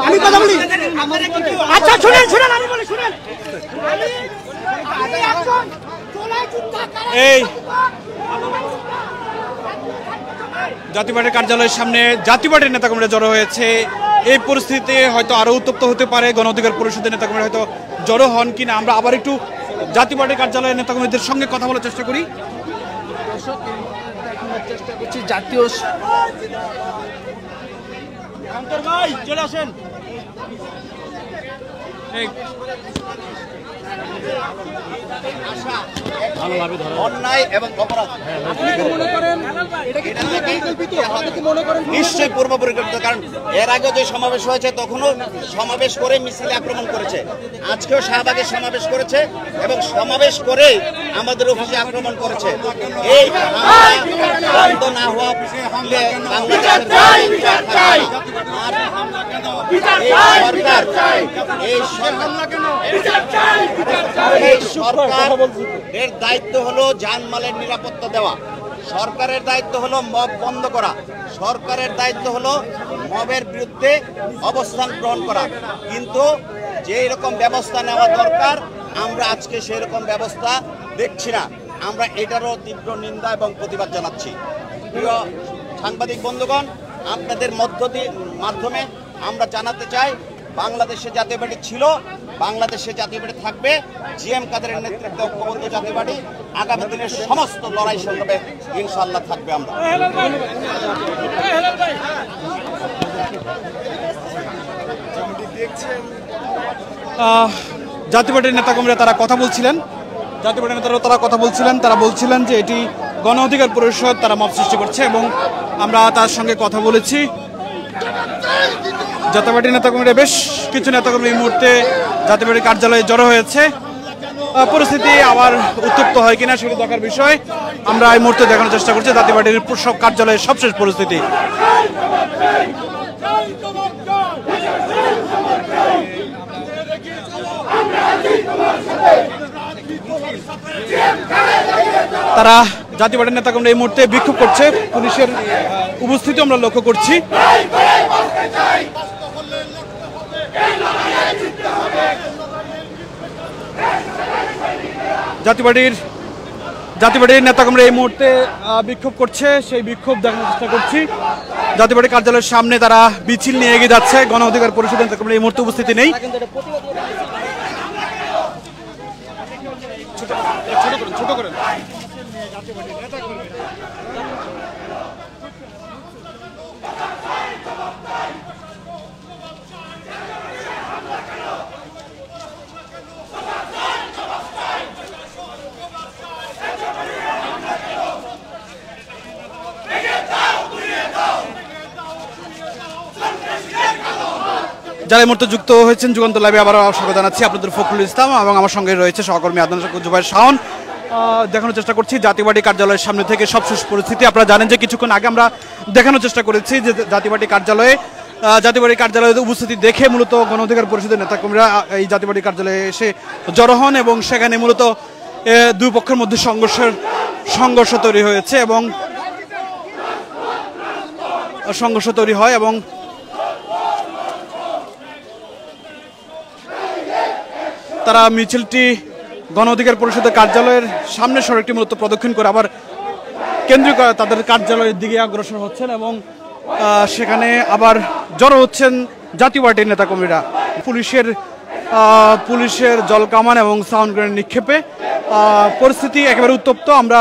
আমি কথা বলি। আচ্ছা শুনেন শুনেন, আমি বলি শুনেন। এই জাতীয় পার্টির কার্যালয়ের সামনে জাতীয় পার্টির নেতাকর্মীরা জড়ো হয়েছে। এই পরিস্থিতিতে হয়তো আরো উত্তপ্ত হতে পারে, গণ অধিকার পরিষদের নেতাকর্মীরা হয়তো জড়ো হন কিনা। আমরা আবার একটু জাতীয় পার্টির কার্যালয়ের নেতাকর্মীদের সঙ্গে কথা বলার চেষ্টা করি। চেষ্টা করছি জাতীয় ভাই চলে আসেন। অন্যায় এবং অপরাধ নিশ্চয়ই পূর্ব পরিকল্পিত, কারণ এর আগে যে সমাবেশ হয়েছে তখনও সমাবেশ করে মিছিলে আক্রমণ করেছে, আজকেও শাহবাগে সমাবেশ করেছে এবং সমাবেশ করে আমাদের অফিসে আক্রমণ করেছে। এই বন্ধ না হওয়া সরকারের দায়িত্ব হলো জানমালের নিরাপত্তা দেওয়া, সরকারের দায়িত্ব হলো মব বন্ধ করা, সরকারের দায়িত্ব হলো মবের বিরুদ্ধে অবস্থান গ্রহণ করা। কিন্তু যে রকম ব্যবস্থা নেওয়া দরকার আমরা আজকে সেই রকম ব্যবস্থা দেখছি না। আমরা এটারও তীব্র নিন্দা এবং প্রতিবাদ জানাচ্ছি। প্রিয় সাংবাদিক বন্ধুগণ, আপনাদের মাধ্যমে আমরা জানাতে চাই, বাংলাদেশে জাতীয় পার্টি ছিল, বাংলাদেশে জাতীয় পার্টি থাকবে। জিএম কাদেরের নেতৃত্বে ঐক্যবদ্ধ জাতীয় পার্টি আগামী দিনের সমস্ত লড়াই সংগ্রামে ইনশাআল্লাহ থাকবে। আমরা জাতীয় পার্টির নেতাকর্মীরা তারা কথা বলছিলেন, জাতীয় পার্টির নেতারা তারা কথা বলছিলেন, তারা বলছিলেন যে এটি গণ অধিকার পরিষদ, তারা মব সৃষ্টি করছে এবং আমরা তার সঙ্গে কথা বলেছি। জাতীয় পার্টির নেতাকর্মীরা বেশ কিছু নেতাকর্মী এই মুহূর্তে জাতীয় পার্টির কার্যালয়ে জড়ো হয়েছে। পরিস্থিতি আবার উত্তপ্ত হয় কিনা সেটি দেখার বিষয়। আমরা এই মুহূর্তে দেখানোর চেষ্টা করছি জাতীয় পার্টির সব কার্যালয়ের সবশেষ পরিস্থিতি। তারা জাতীয় পার্টির নেতাকর্মীরা এই মুহূর্তে বিক্ষোভ করছে, পুলিশের উপস্থিতি আমরা লক্ষ্য করছি। জাতীয় পার্টির নেতাকর্মীরা এই মুহূর্তে বিক্ষোভ করছে, সেই বিক্ষোভ দেখানোর চেষ্টা করছি। জাতীয় পার্টির কার্যালয়ের সামনে তারা মিছিল নিয়ে এগিয়ে যাচ্ছে। গণ অধিকার পরিষদের নেতাকর্মীরা এই মুহূর্তে উপস্থিতি নেই। ছোট করেন যারা এই মুহূর্তে যুক্ত হয়েছেন যুগান্তর লাইভে আবার স্বাগত জানাচ্ছি। আপনাদের ফখরুল ইসলাম এবং আমার সঙ্গে রয়েছে সহকর্মী আদনান জুবাইর শাওন। দেখানোর চেষ্টা করছি জাতীয় পার্টি কার্যালয়ের সামনে থেকে সবশেষ পরিস্থিতি। আপনারা জানেন যে কিছুক্ষণ আগে আমরা দেখানোর চেষ্টা করেছি যে জাতীয় পার্টি কার্যালয়ে উপস্থিতি দেখে মূলত গণ অধিকার পরিষদের নেতাকর্মীরা এই জাতীয় পার্টি কার্যালয়ে এসে জড়ো হন এবং সেখানে মূলত দুই পক্ষের মধ্যে সংঘর্ষ তৈরি হয়েছে এবং তারা মিছিলটি গণ অধিকার পরিষদের কার্যালয়ের সামনে সড়কটি মূলত প্রদক্ষিণ করে আবার কেন্দ্রীয় তাদের কার্যালয়ের দিকে অগ্রসর হচ্ছেন এবং সেখানে আবার জড়ো হচ্ছেন জাতীয় পার্টির নেতাকর্মীরা। পুলিশের জলকামান এবং সাউন্ড গ্রেনেড নিক্ষেপে পরিস্থিতি একেবারে উত্তপ্ত। আমরা